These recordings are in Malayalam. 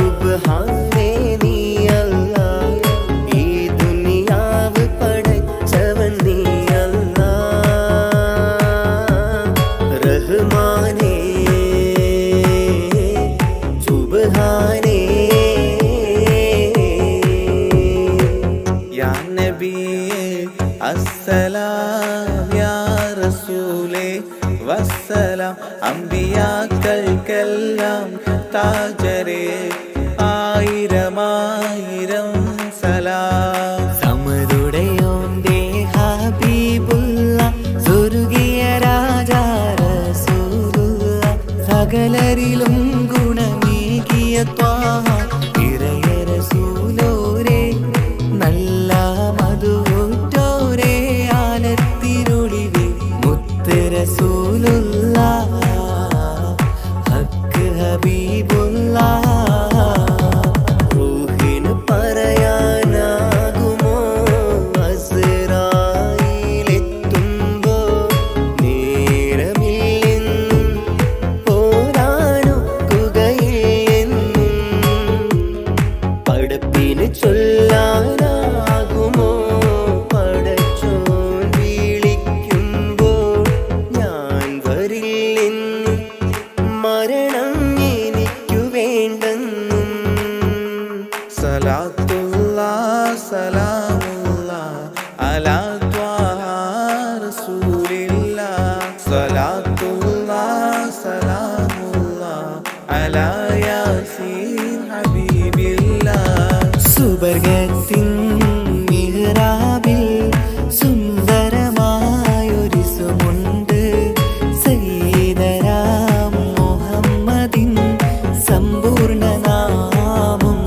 സുബ്ഹാനേ നീ അല്ലാഹ്, ഈ ദുനിയാവ് പടച്ചവൻ നീ അല്ലാഹ്. റഹ്മാനേ സുബ്ഹാനേ. യാ നബിയേ അസ്സലാം, യാ റസൂലേ വസ്സലാം. അമ്പിയാക്കൾക്കെല്ലാം താജരേ ആയിരമായിരം സലാം. സമരുടയോന്റെ ഹബീബുള്ള സ്വർഗീയ രാജാ റസൂലുള്ള, സകലരിലും ഗുണമേകിയ ത്വാഹ ഇറയ റസൂലോരേ, നല്ല മധുറ്റോരേ ആലത്തിരുളിവേ മുത്ത് റസൂലുള്ള, ഹക്ക് ഹബീബുള്ള. റൂഹിന് പറയാനാകുമോ അസ്റായീലെത്തുമ്പോ, നേരമില്ലെന്നും പോരാനൊക്കുകയില്ലെന്നും പടപ്പിന് ചൊല്ലാനാകുമോ പടച്ചോൻ വിളിക്കുമ്പോൾ, ഞാൻ വരില്ലെന്നും മരണം എനിക്കു വേണ്ടെന്നും. സലാത്തുല്ലാഹ് സലാമുല്ലാഹ് അലാ ത്വാഹ റസൂലില്ലാഹ്, സലാത്തുല്ലാഹ് സലാമുല്ലാഹ് അലാ യാസീൻ ഹബീബില്ലാഹ്. സുബർഗത്തിൻ മിഹ്റാബിൽ സുന്ദരമായൊരു സുമുണ്ട്, സയ്യിദനാം മുഹമ്മദിൻ സമ്പൂർണ്ണ നാമം.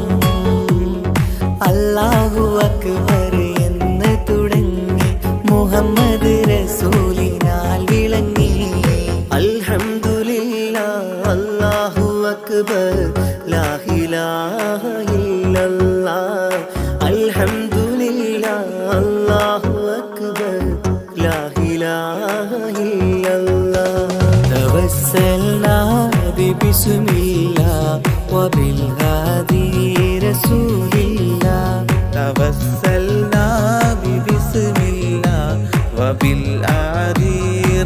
അല്ലാഹു അക്ബർ എന്ന് തുടങ്ങി മുഹമ്മദ് റസൂലിനാൽ വിളങ്ങി. അൽഹംദുലില്ലാഹ് അല്ലാഹു അക്ബർ ലാ ഇലാഹ ഇല്ലല്ലാഹ്. അൽഹംദുലില്ലാഹ് അല്ലാഹു അക്ബർ ലാ ഇലാഹ ഇല്ലല്ലാഹ്. തവസ്സൽനാ ബിസ്മില്ലാഹ് വബിൽ ഹാദി റസൂലില്ലാഹ്, തവസ്സൽനാ ബിസ്മില്ലാഹ് വബിൽ ഹാദി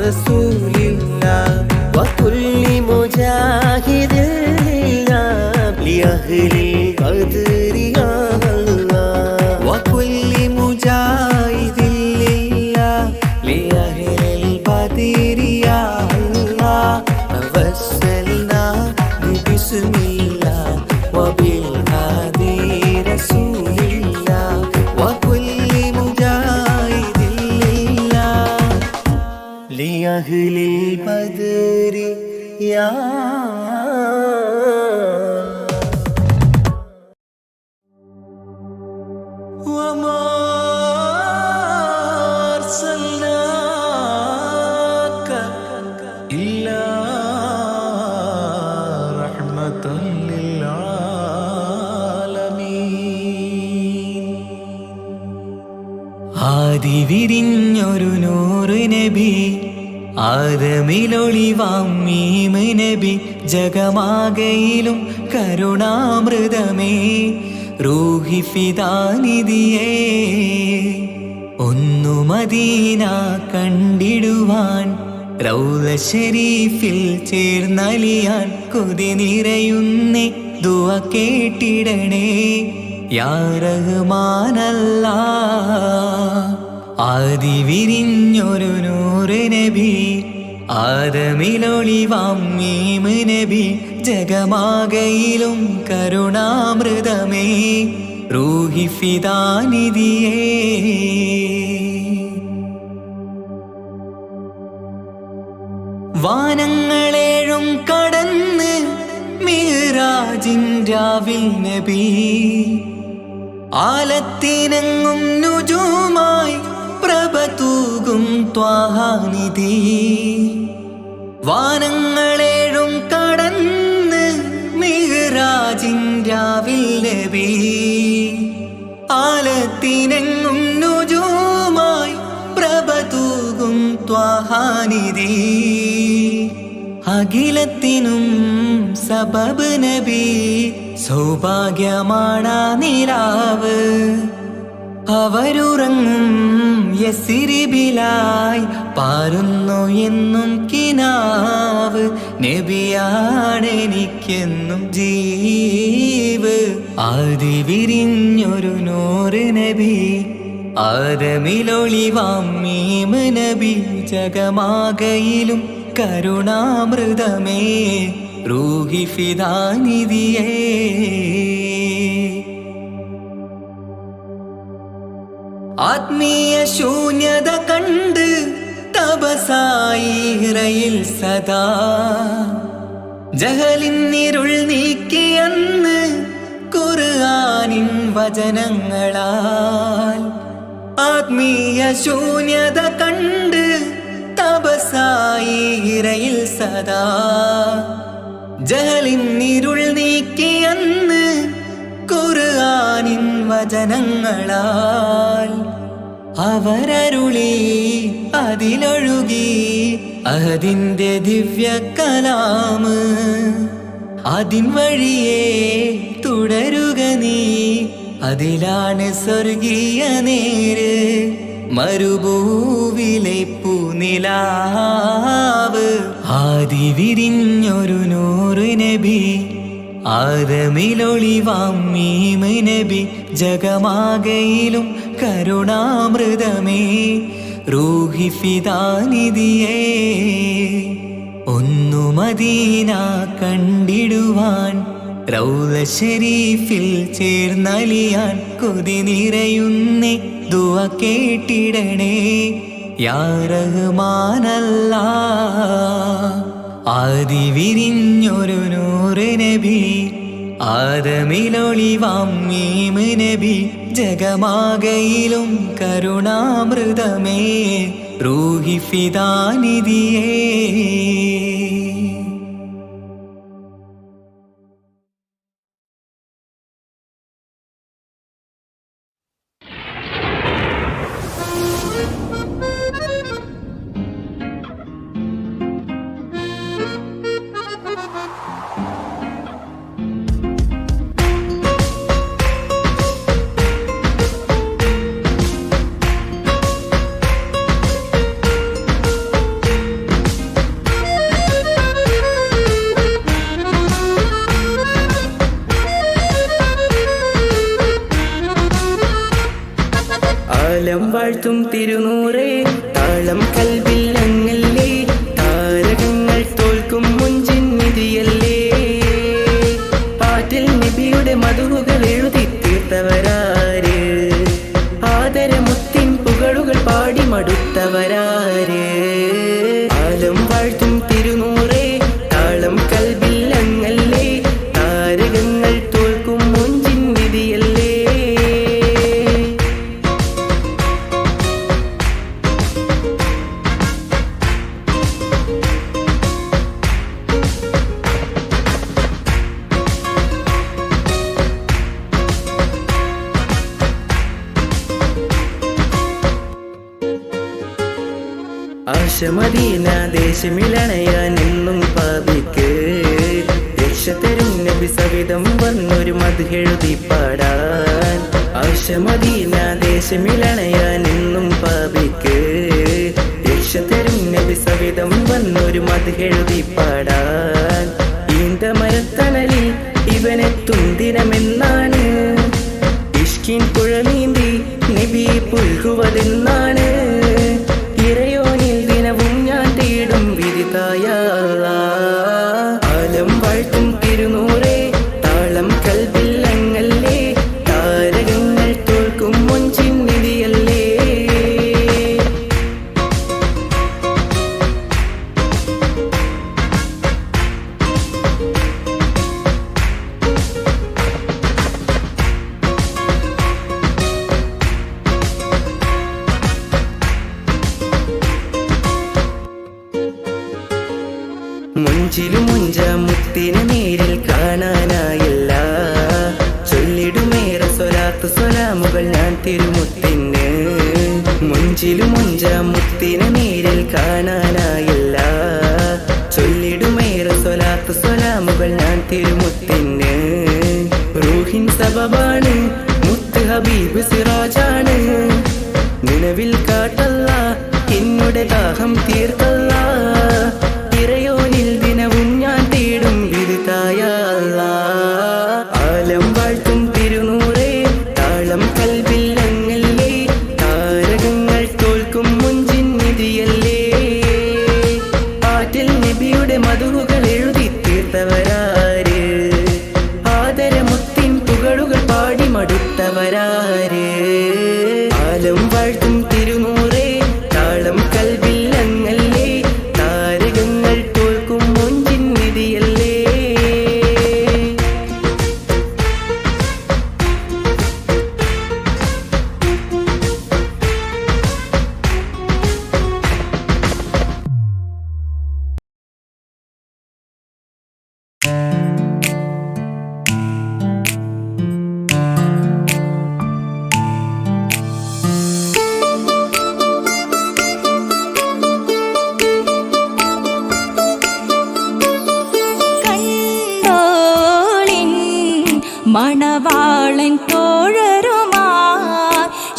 റസൂലില്ലാഹ്. വകുല്ലി മുജാഹിദിൻ ലില്ലാഹ് ലിഅഹ്ലിൽ ഖദ്രി യാ അല്ലാഹ്, വകുല്ലി മുജാഹിദിൻ ലില്ലാഹ് ലിഅഹ്ലിൽ ഖദ്രി യാ അല്ലാഹ്. തവസ്സൽനാ ബിസ്മില്ലാഹ് വബിൽ ഹാദി റസൂലില്ലാഹ്, വകുല്ലി മുജാഹിദിൻ ലില്ലാഹ് ലിഅഹ്ലിൽ ഖദ്രി യാ. وما أرسلناك إلا رحمة للعالمين. ആദി വിരിഞ്ഞൊരു നൂറ് നബി, ആദമിലൊളിവാം മീമ് നബി, ജഗമാകയിലും കരുണാമൃതമേ റൂഹി ഫിദാനിധിയേ. ഒന്നു മദീന കണ്ടിടുവാൻ റൗള ശരീഫിൽ ചേർന്നലിയാൻ കൊതി നിറയുന്നേ ദുആ കേട്ടിടണേ യാ റഹ്മാനല്ലാഹ്. ആദി വിരിഞ്ഞൊരു നൂറ് നബി, ആദമിലൊളിവാം മീമ് നബി, ജഗമാകയിലും കരുണാമൃതമേ റൂഹി ഫിദാനിധിയേ. വാനങ്ങളേഴും കടന്ന് മിഅ്റാജിൻ രാവിൽ നബി, ആലത്തിനെങ്ങും നുജൂമായി പ്രഭ തൂകും ത്വാഹാനിധി. വാനങ്ങളേഴും കടന്ന് മിഅ്റാജിൻ രാവിൽ നബി, ആലത്തിനെങ്ങും നുജൂമായി പ്രഭ തൂകും ത്വാഹാനിധി. അഖിലത്തിനും സബബ് നബി, സൗഭാഗ്യമാണ് നിലാവ്. അവരുറങ്ങും യസിരിബിലായി പാരുന്നു എന്നും കിനാവ്. നബിയാണെനിക്കെന്നും ജീവ്. ആദി വിരിഞ്ഞൊരു നൂറ് നബി, ആദമിലൊളിവാം മീമ് നബി. ജഗമാകയിലും കരുണാമൃതമേ റൂഹി ഫിദാനിധിയേ. ആത്മീയ ശൂന്യത കണ്ട് തപസായി ഹിറയിൽ സദാ. ജഹലിന്നിരുൾ നീക്കിയന്ന് ഖുർആനിൻ വചനങ്ങളാൽ. ആത്മീയ ശൂന്യത കണ്ട് തപസായി ഹിറയിൽ സദാ. ജഹലിന്നിരുൾ നീക്കിയന്ന് ഖുർആനിൻ വചനങ്ങളാൽ. അവരരുളി അതിലൊഴുകി അഹദിന്റെ ദിവ്യ കലാമ്. അതിൻ വഴിയേ തുടരുക നീ, അതിലാണ് സ്വർഗീയ നേര്. മരുഭൂവിലെ പൂനിലാവ്. ആദി വിരിഞ്ഞൊരു നൂറ് നബി, ആദമിലൊളിവാം മീമ് നബി. ജഗമാകയിലും കരുണാമൃതമേ റൂഹി ഫിദാനിധിയേ. ഒന്നു മദീന കണ്ടിടുവാൻ, റൗള ശരീഫിൽ ചേർന്നലിയാൻ. കൊതി നിറയുന്നേ ദുആ കേട്ടിടണേ യാ റഹ്മാനല്ലാഹ്. ആദി വിരിഞ്ഞൊരു നൂറ് നബി, ആദമിലൊളിവാം മീമ് നബി. ജഗമാകയിലും കരുണാമൃതമേ റൂഹി ഫിദാനിധിയേ. ആലം വാഴ്ത്തും തിരുനൂറേ, താളം കൽവിൽ അങ്ങല്ലേ. താരകങ്ങൾ തോൽക്കും മുഞ്ചിൻ നിധിയല്ലേ. പാട്ടിൽ നബിയുടെ മധുവുകൾ എഴുതി തീർത്തവരാര്, ആദരമുത്തിൻ പുകളുകൾ പാടി മടുത്തവരാര്. ആലം വാഴ്ത്തും തിരുനൂറേ, താളം കൽവിൽ അങ്ങല്ലേ. താരകങ്ങൾ തോൽക്കും മുഞ്ചിൻ നിധിയല്ലേ. ആശമദീന ദേശമിലണയാൻ എന്നും പാപിക്ക് രക്ഷ തരും നബി സവിധം വന്നൊരു മദ്ഹെഴുതി പാടാൻ. ആശമദീന ദേശമിലണയാൻ എന്നും പാപിക്ക് രക്ഷ തരും നബി സവിധം വന്നൊരു മദ്ഹെഴുതി പാടാൻ. ഈന്ത മരത്തണലിൽ ഇവനെത്തും ദിനമെന്നാണ്, ഇഷ്കിൻ പുഴ നീന്തി നബി പുൽകുവതെന്നാണ്. ഇറയോനിൽ ദിനവും ഞാൻ തേടും വിരിതായ ആലം വാഴ്ത്തും തിരുനൂറേ, താളം കൽവിൽ അങ്ങല്ലേ. താരകങ്ങൾ തോൽക്കും മുഞ്ചിൻ നിധിയല്ലേ. മുഞ്ചിലും മുഞ്ച മുത്തിനെ നേരിൽ കാണാനായില്ല. ചൊല്ലിടുമേറെ സ്വലാത്ത് സ്വലാമുകൾ ഞാൻ തിരുമുത്തിന്. മുഞ്ചിലും മുഞ്ച മുത്തിനെ നേരിൽ കാണാനായില്ല. ചൊല്ലിടുമേറെ സ്വലാത്ത് സ്വലാമുകൾ ഞാൻ തിരുമുത്തിന്. റൂഹിൻ സബബാണ് മുത്ത് ഹബീബ് സിറാജാണ് നിലവിൽ കാട്ടല്ല എന്നുടെ ദാഹം തീർക്കല്ല ഇറയോനിൽ ദിനവും ഞാൻ തേടും വിരുതായ ആലം വാഴ്ത്തും തിരുനൂറേ താളം കൽവിൽ അങ്ങല്ലേ താരകങ്ങൾ തോൽക്കും മുഞ്ചിൻ നിധിയല്ലേ ആറ്റിൽ നബിയുടെ മധുകൾ എഴുതി തീർത്തവരാര് ആദരമുത്തിൻ പുകളുകൾ പാടി മടുത്തവരാര് ആലം വാഴ്ത്തും തിരുനൂറേ താളം കൽവിൽ അങ്ങല്ലേ താരകങ്ങൾ തോൽക്കും മുഞ്ചിൻ നിധിയല്ലേ മണവാളൻ തോഴരുമാ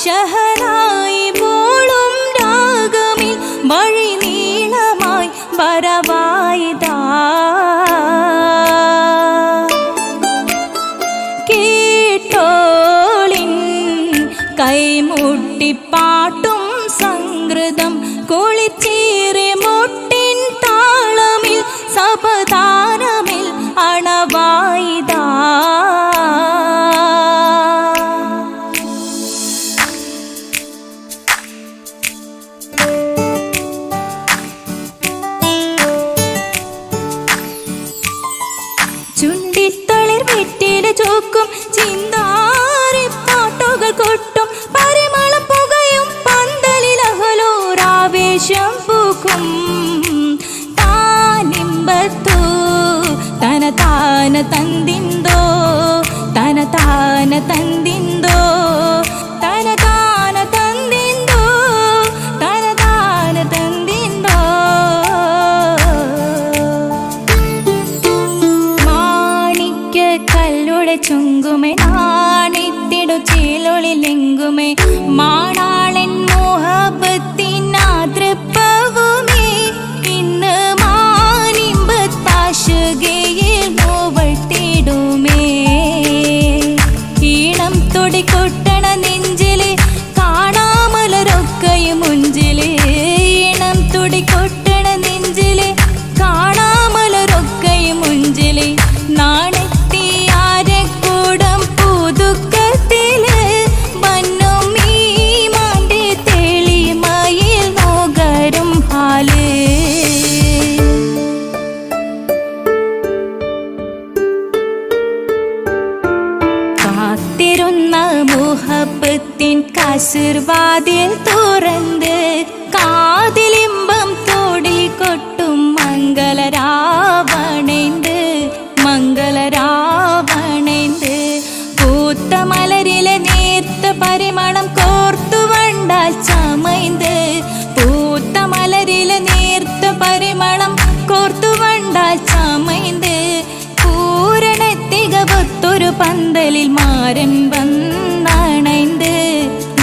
ഷഹനായി മോളും രാഗമിൽ വഴി നീളമായി വരവായിതാ കേട്ടോളിൻ കൈമുട്ടിപ്പാട്ടും സംഗൃതം കുളിച്ചേറി മുട്ടിൻ താളമിൽ സപതാരമിൽ അണവായിതാ ചുണ്ടിത്തളിർ വെറ്റില ചോക്കും ചിന്താരി പാട്ടുകൾ കൊട്ടും പരിമളം പുകയും പന്തലിൽ അഹലോരാവേശം പൂക്കും താനിമ്പത്തു തന താന തന്തിന്തോ തന താന തന്തിന്തോ തന താന തന്തിന്തോ തന താന തന്തിന്തോ മാണിക്യ കല്ലുടെ ചുങ്കുമേ നാണിത്തിടു ചേലൊളിലെങ്കുമേ മാണാളൻ മോഹബത്തിനാതൃപ്പവുമേ ഇന്ന് മാനിമ്പത്താശുകയിൽ നോവട്ടിടുമേ ഈണം തുടികൊട്ടണ നെഞ്ചില് കാണാമലരൊക്കെയും മുഞ്ചില് ഈണം തുടികൊട്ടണ നെഞ്ചില് കാണാമലരൊക്കെയും മുഞ്ചില് നാണത്തിയാരക്കൂടം പുതുക്കത്തില് വന്നും ഈ മാന്റെ തെളിമയിൽ നോകരും ഹാല് കാത്തിരുന്ന മുഹബത്തിൻ കസിർവാതിൽ തുറന്ന് കാതിലിമ്പം തോടി കൊട്ടും മംഗളരാവണേന്ത് മംഗളരാവണേന്ത് പൂത്ത മലരിലെ നേർത്ത പരിമളം കോർത്തു വണ്ടാൽ ചമൈന്ത് പൂത്ത മലരിലെ നേർത്ത പരിമളം കോർത്തു വണ്ടാൽ ചമൈന്ത് പൂരണ തികവത്തൊരു പന്തലിൽ മാരൻ വന്നണൈന്ത്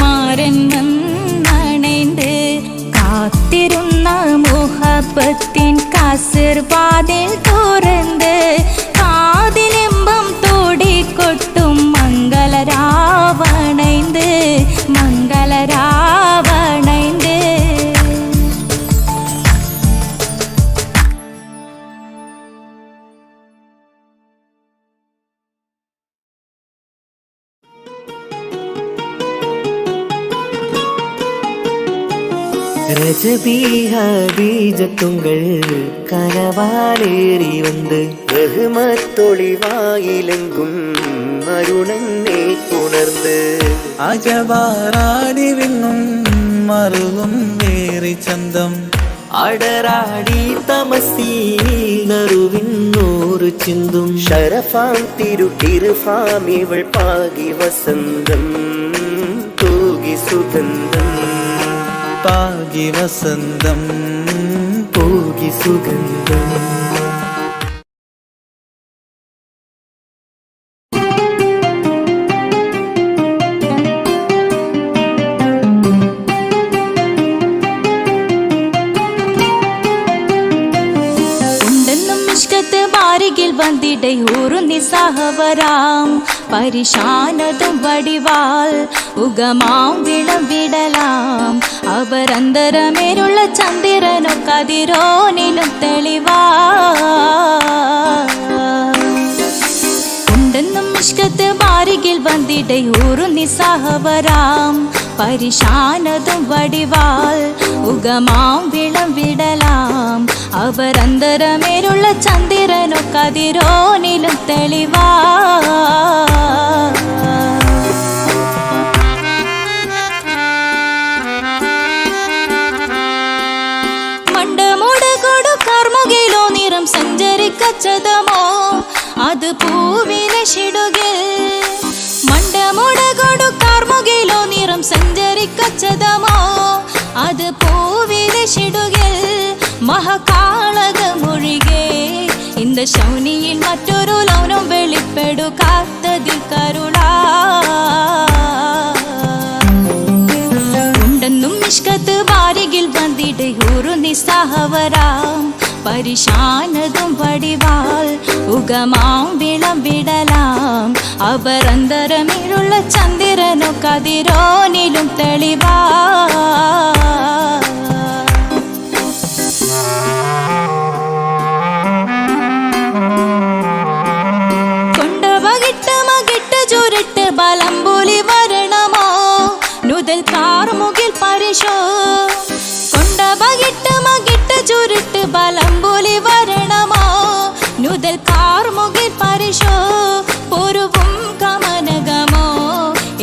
മാരൻ വന്നണൈന്ത് കാത്തിരുന്ന മുഹബത്തിൻ കസിർവാതിൽ തുറന്ന് കാതിലിമ്പം തോടിക്കൊട്ടും മംഗളരാവണൈന്ത് മംഗളരാവണൈന്ത് ரஜபீஜத்துங்கள் கனவாலேறி வந்து ரஹ்மத்தொளிவாயிலெங்கும் அருணனை புணர்ந்து അജവാറാടി വിങ്ങും മറുകും വേറി ചന്തം അടരാടി തമസീൽ നറുവിന്നൂറ് ചിന്തും ഷറഫാം തിരുട്ടിരുഫാം ഇവൾ പാകി വസന്തം തൂകി സുഗന്ധം പാകി വസന്തം പൂകി സുഗന്ധം വന്നിടയൂറു നിസ്സഹവരാം പരിശാനതും വടിവാൽ ഉഗമാം വിളവിടലാം അവരന്തരമേലുള്ള ചന്ദ്രനോ കതിരോനിലും തെളിവാ ഉണ്ടെന്നും ഇഷ്കത്ത് ബാരികിൽ വന്നിടയൂറു നിസ്സഹവരാം പരിശാനതും വടിവാൽ ഉഗമാം വിളവിടലാം അവരന്തരമേലുള്ള ചന്ദ്രനോ കതിരോനിലും തെളിവാ മണ്ടമുടകൊടു കർമുകിലോ നിറം സഞ്ചരിക്കച്ചതമോ അത് പൂവിലെ ഷിടുകിൽ മണ്ടമുടകൊടു കർമുകിലോ നിറം സഞ്ചരിക്കച്ചതമോ അത് പൂവിലെ ഷിടുകിൽ മഹകാളകമൊഴികെ இந்த ശൗനിയിൽ മറ്റൊരു ലൗനം വെളിപ്പെടുക്കാത്തതിൽ കരുണാ ഉണ്ടെന്നും ഇഷ്കത്ത് ബാരികിൽ വന്നിടയൂറു നിസ്സഹവരാം പരിശാനതും വടിവാൽ ഉഗമാം വിളവിടലാം അവരന്തരമിലുള്ള ചന്ദ്രനോ കതിരോനിലും തെളിവാ ചുരുട്ട് ബലംബൂലി വരണമോ നുതൽ കാർമുകിൽ പരിശോ കൊണ്ടപകിട്ട് മകിട്ട് ചുരുട്ട് ബലംബൂലി വരണമോ നുതൽ കാർമുകിൽ പരിശോ പൊരുവും കമനകമോ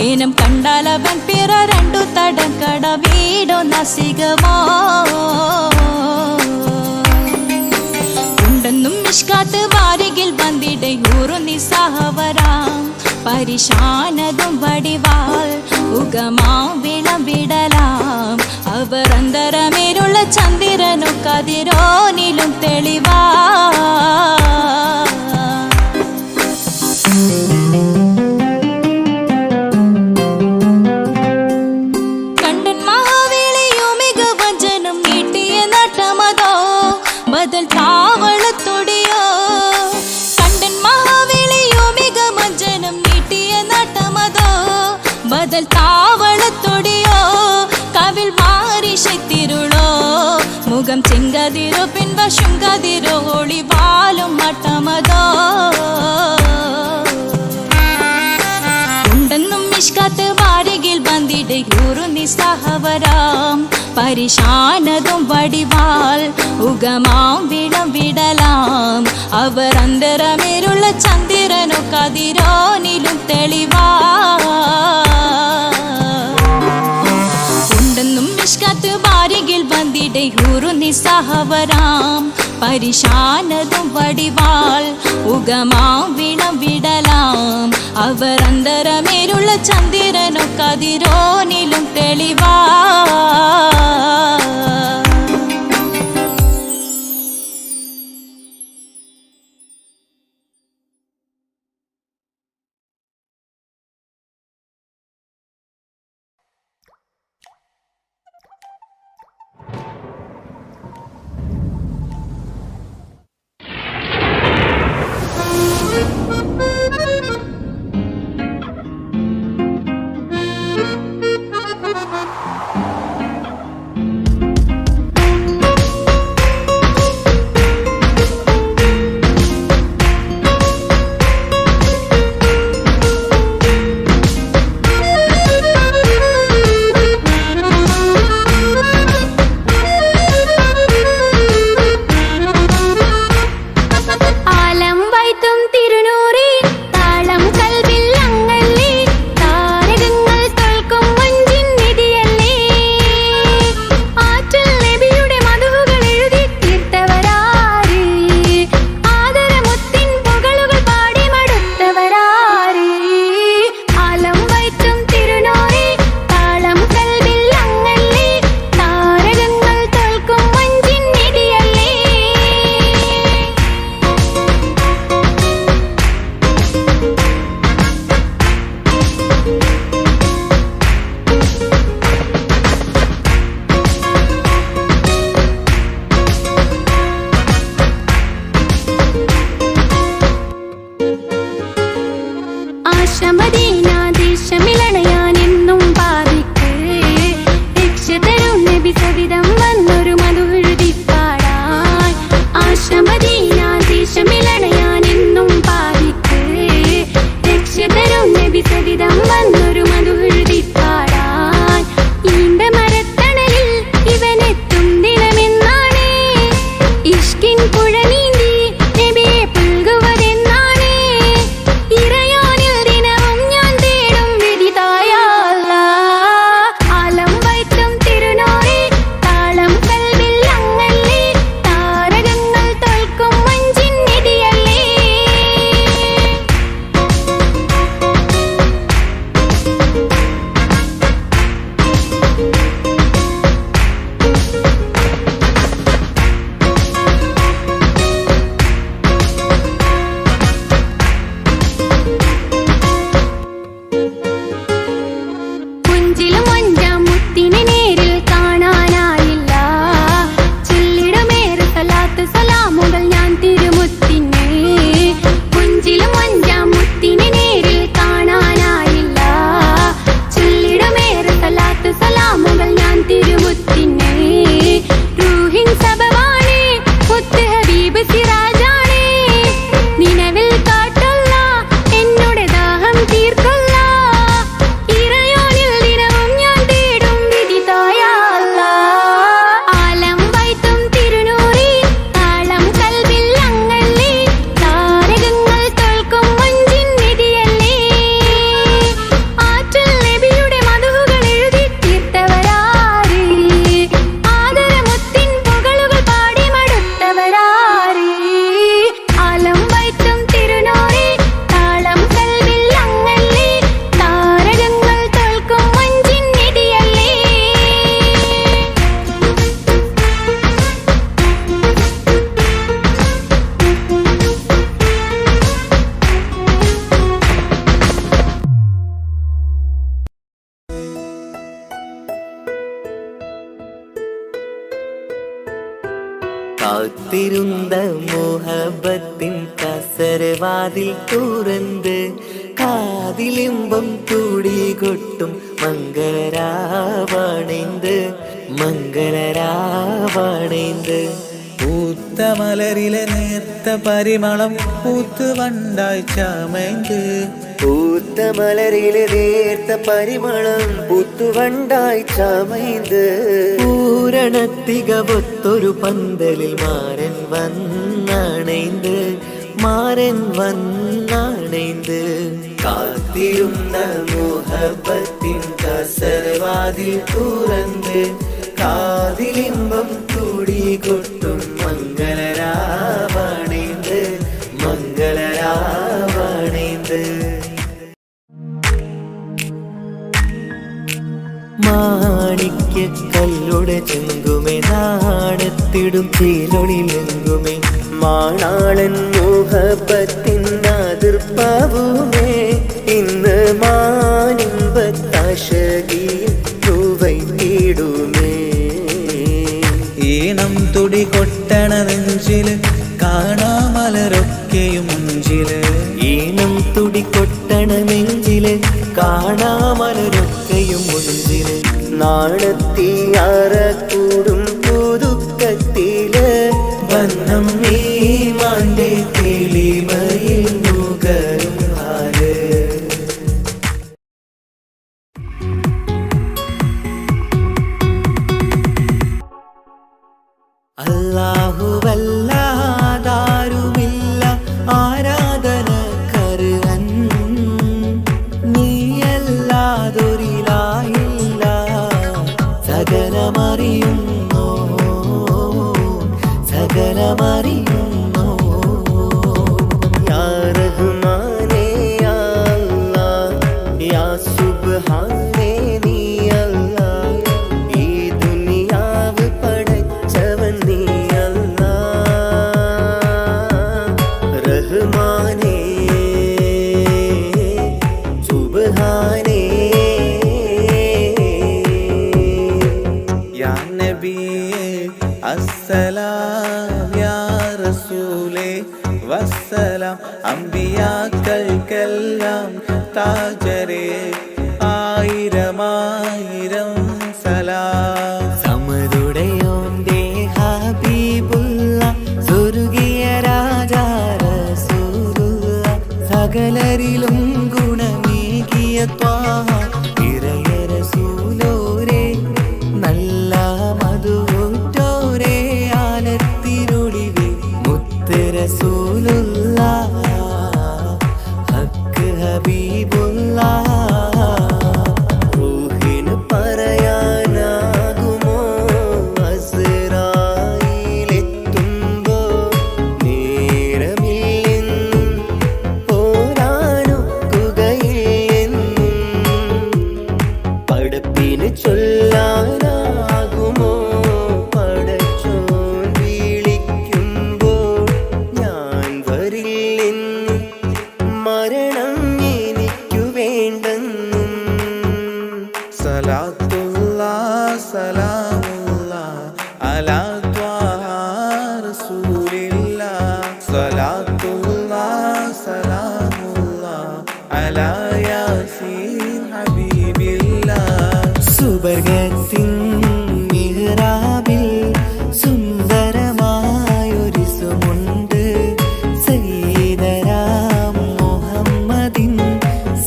ഏനം കണ്ടാലവൻ പിറ രണ്ടു തടക്കട വീടോ നസികമോ ഉണ്ടെന്നും മിഷ്കാത്ത് വാരികിൽ വന്നിടയൂറു നിസ്സഹവരാം പരിശാനതും വടിവാൽ ഉഗമാം വിളവിടലാം അവരന്തരമേലുള്ള ചന്ദ്രനോ കതിരോനിലും തെളിവാ കണ്ടൻ മഹാവേളിയോ മികവചനം നീട്ടിയ നട്ടമതോ ബദൽ താവളത്തൊടിയോ കണ്ടൻ മഹാവേളിയോ മികവചനം നീട്ടിയ നട്ടമതോ ബദൽ താവളത്തൊടിയോ കവിൽ മാറിശത്തിരുളോ മുഖം ചെങ്കതിരോ പിൻവശം കതിരോ ഒളിവാലും മട്ടമതോ ഉണ്ടെന്നും മിഷ്കാത്ത് വാരികിൽ വന്നിടയൂറു നിസ്സഹവരാം പരിശാനതും വടിവാൽ ഉഗമാം വിളവിടലാം അവരന്തരമേലുള്ള ചന്ദ്രനോ കതിരോനിലും തെളിവാ ഉണ്ടെന്നും മിഷ്കാത്ത് ബാരികിൽ വന്നിടയൂറു നിസ്സഹവരാം പരിശാനതും വടിവാൽ ഉഗമാം വിളവിടലാം അവരന്തരമേലുള്ള ചന്ദ്രനോ കതിരോനിലും തെളിവാ മദീന ദേശമിലണയാൻ എന്നും പാപിക്ക് രക്ഷ തരും നബി സവിധം വന്നൊരു മധുഹൃതി പാടാൻ ആശ മദീന ദേശമിലണയാൻ എന്നും പാപിക്ക് രക്ഷ തരും നബി സവിധം വന്നൊരു മധുഹൃതി പാടാൻ ഈണ്ട മരത്തണലിൽ ഇവനെത്തും ദിനമെന്നാണ് ഇഷ്കിൻ പുഴ നീന്തി നബിയെ പുൽകുവതെന്നാണ് ഇറയാനിൽ ദിനവും ഞാൻ തേടും വിധിതായ അല്ലാഹ് ആലം വൈത്തും തിരുനൂറേ താളം കൽവിൽ അങ്ങല്ലേ താരകങ്ങൾ തോൽക്കും മഞ്ചിൻ നിധിയല്ലേ കുഞ്ചിലും അഞ്ചാം മുത്തിനെ നേരിൽ കാണാനായില്ല ചൊല്ലിടുമേറെ സലാത്ത് സലാമുകൾ ഞാൻ തിരുമുത്തിനെ കുഞ്ചിലും അഞ്ചാം മുത്തിനെ നേരിൽ കാണാനായില്ല ചൊല്ലിടുമേറെ സലാത്ത് സലാമുകൾ ഞാൻ തിരുമുത്തിനെ റൂഹിൻ സബവാണ് മുത്ത് ഹബീബ് സിറാജാണ് നിലവിൽ കാട്ടല്ല എന്നുടെ ദാഹം തീർക്കല്ല ഇറയോനിൽ ദിനവും ഞാൻ തേടും വിധിതായ അല്ലാഹ് ആലം വൈത്തും തിരുനൂറേ താളം കൽവിൽ അങ്ങല്ലേ താരകങ്ങൾ തോൽക്കും മഞ്ചിൻ നിധിയല്ലേ ആറ്റൽ നബിയുടെ മധുഹുകൾ എഴുതി തീർത്തവരാര് ആദരമുത്തിൻ പുകളുകൾ പാടി മടുത്തവരാര് ആലം വൈത്തും തിരുനൂറേ താളം കൽവിൽ അങ്ങല്ലേ താരകങ്ങൾ തോൽക്കും മഞ്ചിൻ നിധിയല്ലേ കാത്തിരുந்த മോഹബത്തിൻ കസരവാതിൽ തുറന്ന് കാതിലിമ്പം കൂടി കൊട്ടും മംഗളരാവണൈந்து മംഗളരാവണൈந்து പൂത്ത മലരിലെ നേർത്ത പരിമളം പൂത്ത് വണ്ടായി ചമൈந்து പൂത്ത മലരിലെ നേർത്ത പരിമളം പുത്തുവണ്ടായി ചമൈந்து പൂരണത്തികവൊത്തൊരു പന്തലിൽ മാരൻ വന്നണൈந்து മാരൻ വന്നണൈந்து കാത്തിരുന്ന മോഹബത്തിൻ കസരവാതിൽ തുറന്ന് കാതിലിമ്പം കൂടി കൊട്ടും മംഗളരാവണൈந்து മംഗളരാവണൈந்து മാണിക്യ കല്ലുടെ ചെങ്കുമേ നാടത്തിടും തീലൊളിലെങ്കുമേ മാണാളൻ മോഹബത്തിൻ അതിർപ്പാവുമേ ഇന്ന് മാനിമ്പത്താശകിയിൽ തൂവൈത്തിടുമേ ഈണം തുടി കൊട്ടണ നെഞ്ചില് കാണാമലരൊക്കെയും മുഞ്ചില് ഈണം തുടികൊട്ടണ നെഞ്ചില് കാണാമലരൊക്കെയും മുഞ്ചില് നാണത്തിയാറ കൂടും പുതുക്കത്തില് വന്നം നീ മാന്റെ തെളിമയിൽ നുകരും ആര് അല്ലാഹുവല്ലാതാരുമില്ല ആരാധനക്കർഹൻ നീയല്ലാതൊരിലായില്ല സകലമറിയുന്നോ സകലമറിയുന്നോ യാ റഹ്മാനേ യാ അല്ലാഹ് യാ സുബ്ഹാനേ നീ അല്ലാഹ് ഈ ദുനിയാവ് പടച്ചവൻ നീ അല്ലാഹ് റഹ്മാനേ സുബ്ഹാനേ യാ നബിയേ അസ്സലാം യാ റസൂലേ വസ്സലാം അമ്പിയാക്കൾക്കെല്ലാം താജരേ ആയിരമായിരം സലാം. സമതുടയോന്റെ ഹബീബുള്ള സ്വർഗീയ രാജാ റസൂലുള്ള സകലരിലും ഗുണമേകിയ ത്വാഹ ഇറയ റസൂലോരേ നല്ല മധുറ്റോരേ ആലത്തിരുളിവേ മുത്ത് റസൂലുള്ള ഹക്ക് ഹബീബുള്ള റൂഹിന് പറയാനാകുമോ അസ്റായിലെത്തുമ്പോ നേരമില്ലെന്നും പോരാനൊക്കുകയില്ലെന്നും പടപ്പിന് ചൊല്ലാനാകുമോ പടച്ചോൻ വിളിക്കുമ്പോൾ ഞാൻ വരില്ലെന്നും മരണം എനിക്കു വേണ്ടെന്നും സലാത്തുല്ലാഹ് സലാമുല്ലാഹ് അലാ ത്വാഹ റസൂലില്ലാഹ്. സലാത്തുല്ലാഹ് സലാമുല്ലാഹ് അലാ യാസീൻ ഹബീബില്ലാഹ്. സുബർഗത്തിൻ മിഹ്റാബിൽ സുന്ദരമായൊരു സുമുണ്ട് സയ്യിദനാം മുഹമ്മദിൻ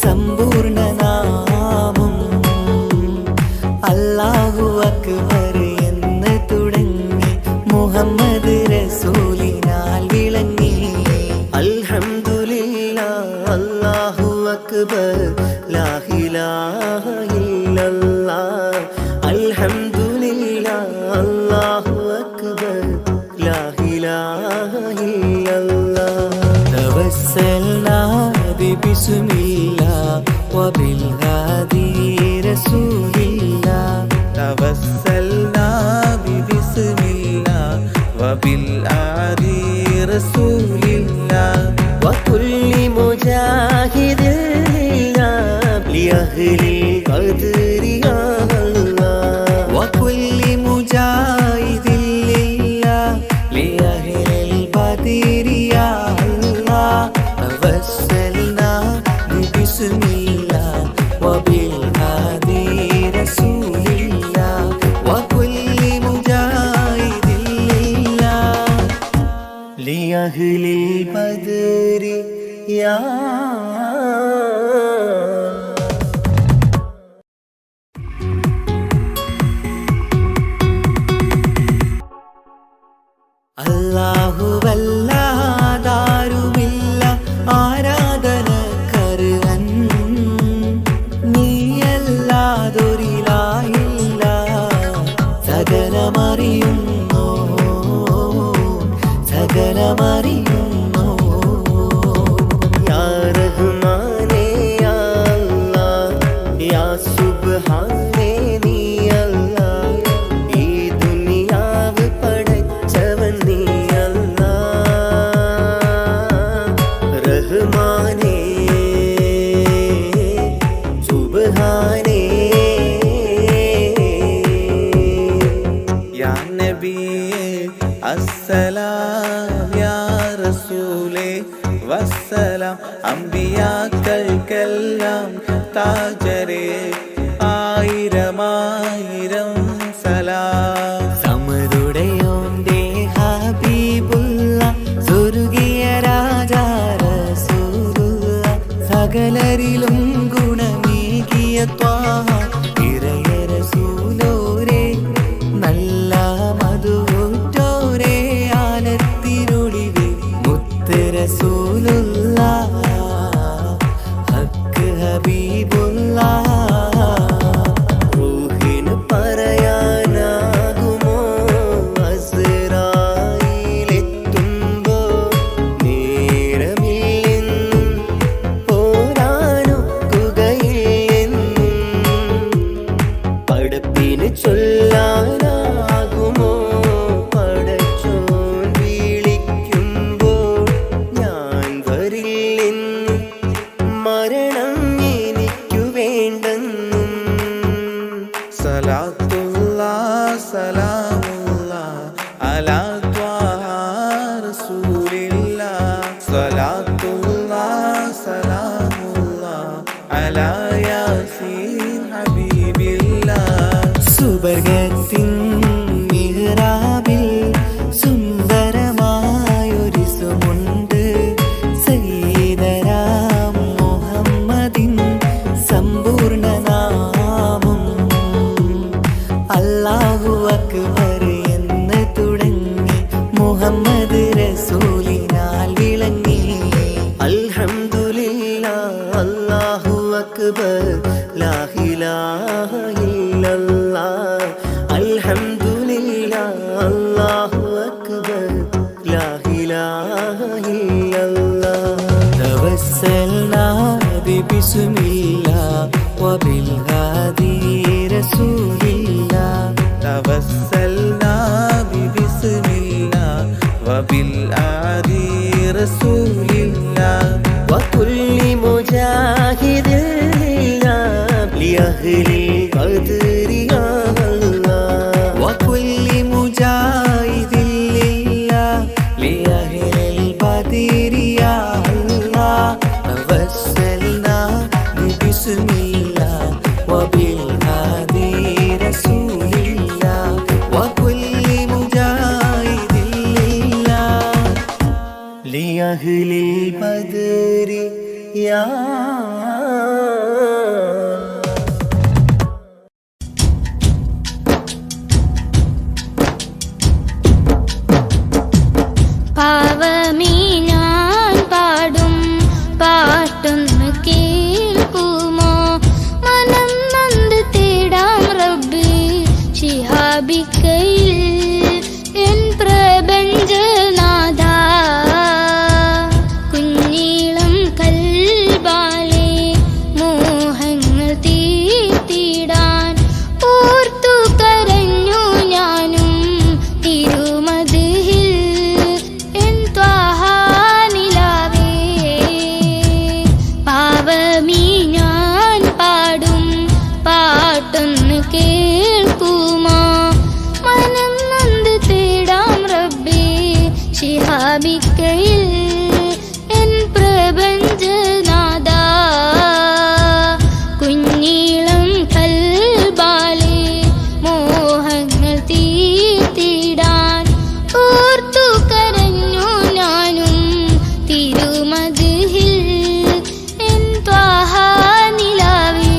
സമ്പൂർണ്ണ നാമം അല്ലാഹു അക്ബർ എന്ന് തുടങ്ങി മുഹമ്മദ് റസൂലിനാൽ വിളങ്ങി. അൽഹംദുലില്ലാഹ് അല്ലാഹു അക്ബർ ലാ ഇലാഹ ഇല്ലല്ലാഹ്. അൽഹംദുലില്ലാഹ് അല്ലാഹു അക്ബർ ലാ ഇലാഹ ഇല്ലല്ലാഹ്. തവസ്സൽനാ ബിസ്മില്ലാഹ് വബിൽഹാദി റസൂലില്ലാഹ്. توسلنا ببسم الله وبالآدي رسول الله. وكل مجاهد لله لأهل القدر يا الله. وكل مجاهد لله لأهل البدر يا الله. توسلنا ببسم الله وبالهادي رسول الله. وكل مجاهد لله لأهل البدر يا അല്ലാഹുവല്ലാതാരുമില്ല ആരാധനക്കർഹൻ നീയല്ലാതൊരിലായില്ല സകലമറിയുന്നു സകലമറിയുന്നു യാ റഹ്മാനേ യാ അല്ലാഹ് യാ സുബ്ഹാനേ നീ അല്ലാഹ് ഈ ദുനിയാവ് പടച്ചവൻ നീ അല്ലാഹ് റഹ്മാനേ സുബ്ഹാനേ യാ നബിയേ അസ്സലാം യാ റസൂലേ വസ്സലാം. അമ്പിയാക്കൾക്കെല്ലാം താജരേ ആയിരമായിരം സലാം. സമതുടയോന്റെ ഹബീബുള്ള സ്വർഗീയ രാജാ റസൂലുള്ള സകലരിലും ഗുണമേകിയ ത്വാഹ ഇറയ റസൂലോരേ നല്ല മധുറ്റോരേ ആലത്തിരുളിവേ മുത്ത് റസൂലുള്ള ഹക്ക് ഹബീബുള്ള റൂഹിന് പറയാനാകുമോ അസ്റായിലെത്തുമ്പോ നേരമില്ലെന്നും പോരാനൊക്കുകയില്ലെന്നും യാസീൻ ഹബീബില്ലാ. സുബർഗത്തിൻ മിഹ്റാബിൽ സുന്ദരമായൊരിസുമുണ്ട്. സയ്യിദനാ മുഹമ്മദിൻ സമ്പൂർണ്ണനാമം. അല്ലാഹു അക്ബർ എന്ന് തുടങ്ങി മുഹമ്മദ് റസൂലിനാൽ വിളങ്ങി. അൽഹംദുലില്ലാഹ് അല്ലാഹു അക്ബർ ലാ ഇലാഹ ഇല്ലല്ലാഹ്. അൽഹംദുലില്ലാഹ് അല്ലാഹു അക്ബർ ലാ ഇലാഹ ഇല്ലല്ലാഹ്. തവസ്സൽനാ ബിസ്മില്ലാഹ് വബിൽ ഹാദി റസൂലില്ലാഹ്. توسلنا ببسم الله وبالآدي رسول الله وكل مجاهد لله لأهل القدر يا الله. وكل مجاهد لله لأهل القدر يا الله. توسلنا ببسم الله وبالهادي رسول الله. وكل مجاهد لله لأهل البدر يا പാവമീ ഞാൻ പാടും പാട്ടൊന്ന് കേൾക്കുമോ? മനം നൊന്ത് തേടാം റബ്ബി ശിഹാബിക്കയിൽ എൻ പ്രപഞ്ചനാഥ. കുഞ്ഞീളം കൽബാലെ മോഹങ്ങൾ തീർത്തിടാൻ ഓർത്തു കരഞ്ഞു ഞാനും തിരുമദിഹിൽ എൻ ത്വാഹാ നിലാവേ. പാവമീ ഞാൻ പാടും പാട്ടൊന്ന് കേൾക്കുമോ? മനം നൊന്ത് തേടാം റബ്ബി ശിഹാബിക്കയിൽ എൻ പ്രപഞ്ചനാഥ. കുഞ്ഞീളം കൽബാലെ മോഹങ്ങൾ തീർത്തിടാൻ ഓർത്തു കരഞ്ഞു ഞാനും തിരുമദിഹിൽ എൻ ത്വാഹാ നിലാവേ.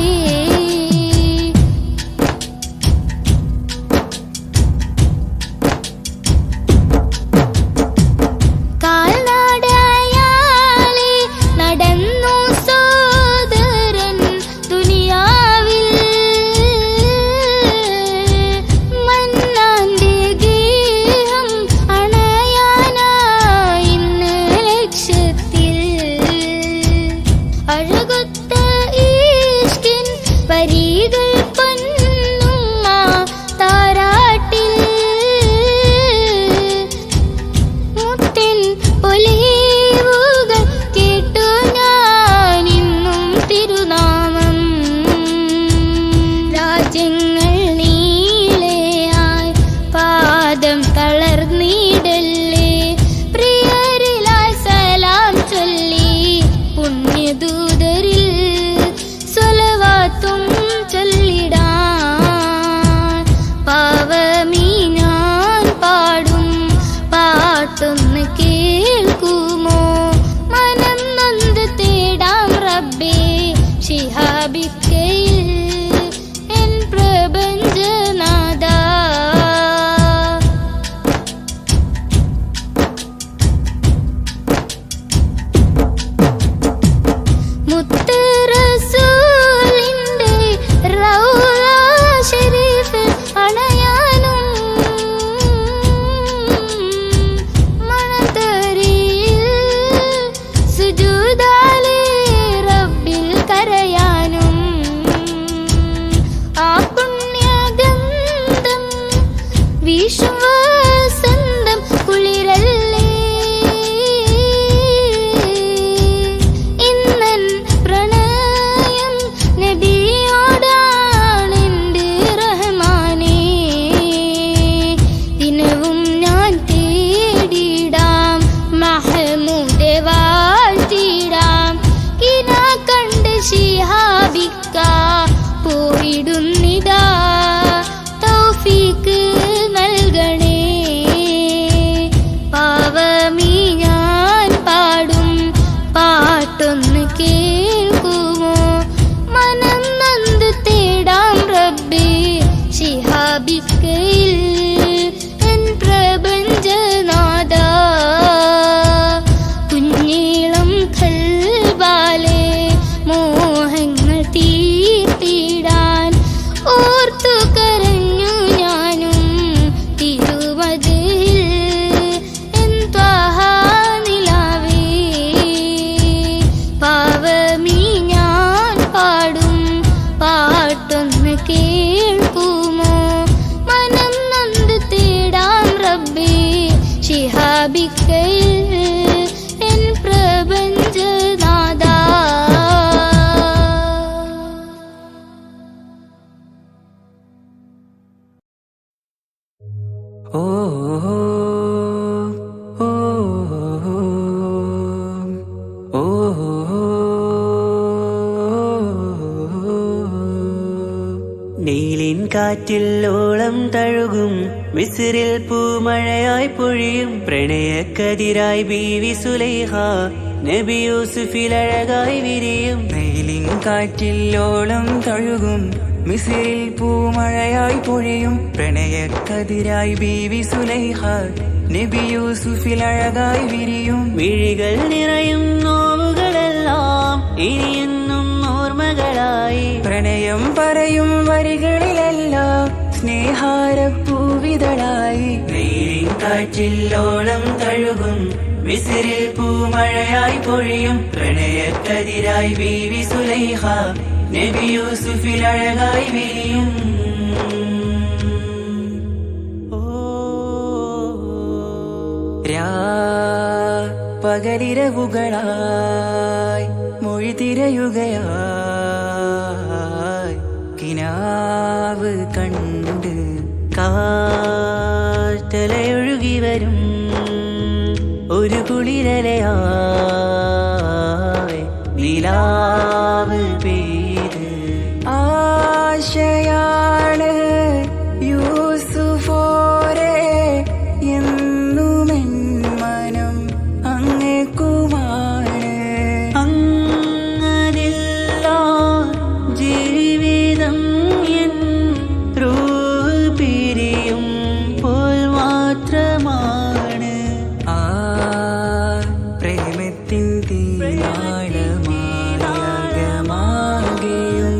കാൽനടയാലെ നടന്നു സോദരൻ ദുനിയാവിൽ. മന്നാന്റെ ഗേഹം അണയാനായി ഇന്ന് ലക്ഷ്യത്തിൽ. അഴകൊത്ത ഈഷ്കിൻ പരീകൾ പൊന്നുമ്മ താരാട്ടിൽ. മുത്തിൻ പൊലിവുകൾ കേട്ടു ഞാൻ ഇന്നും തിരുനാമം. രാജ്യങ്ങൾ നീളെയായി പാദം തളർന്നിടല്ലേ. പ്രിയരിലായി സലാം ചൊല്ലി പുണ്യദൂതരിൽ സ്വലവാത്തും ചൊല്ലിടാൻ. പാവമീ ഞാൻ പാടും പാട്ടൊന്ന് കേൾക്കുമോ? മനം നൊന്ത് തേടാം റബ്ബേ ശിഹാബിക്കയിൽ എൻ പ്രപഞ്ചനാഥ. മുത്ത് റസൂലിന്റെ റൗള ശരീഫ് അണയാനും മണത്തരിയിൽ സുജൂദാലെ റബ്ബിൽ കരയാനും ആ പുണ്യഗംഗ ഓ ഓ ഓ നീലിൻ കാറ്റിൽ ഓളം തഴുകും മിസ്രിൽ പൂമഴയായി പൊഴിയും പ്രണയക്കതിരായി ബീവി സുലൈഹ നബി യൂസുഫിൽ അഴകായി വിരിയും നീലിൻ കാറ്റിൽ ഓളം തഴുകും മിസ്രിൽ പൂമഴയായി പൊഴിയും പ്രണയക്കതിരായി ബീവി സുലൈഹ നബി യൂസുഫിൽ അഴകായി വിരിയും മിഴികൾ നിറയും നോവുകളെല്ലാം ഇനിയെന്നും ഓർമ്മകളായി പ്രണയം പറയും വരികളിലെല്ലാം സ്നേഹാരപ്പൂവിതളായി നീലിൻ കാറ്റിൽ ഓളം തഴുകും മിസ്രിൽ പൂമഴയായി പൊഴിയും പ്രണയക്കതിരായി ബീവി സുലൈഹ നബി യൂസുഫിൽ അഴകായി വിരിയും പകലിരവുകളായി മൊഴി തിരയുകയായി കിനാവ് കണ്ട് കാറ്റലയൊഴുകി വരും ഒരു കുളിരലയായി നിലാവ് പെയ്ത് ആശയാണ് യൂസുഫോരെ എന്നുമെൻ മനം അങ്ങേക്കുമാണ് അങ്ങനില്ല ജീവിതം എൻ റൂഹ് പിരിയും പോൽ മാത്രമാണ് ആ പ്രേമത്തിൻ തീരാളമാകെയും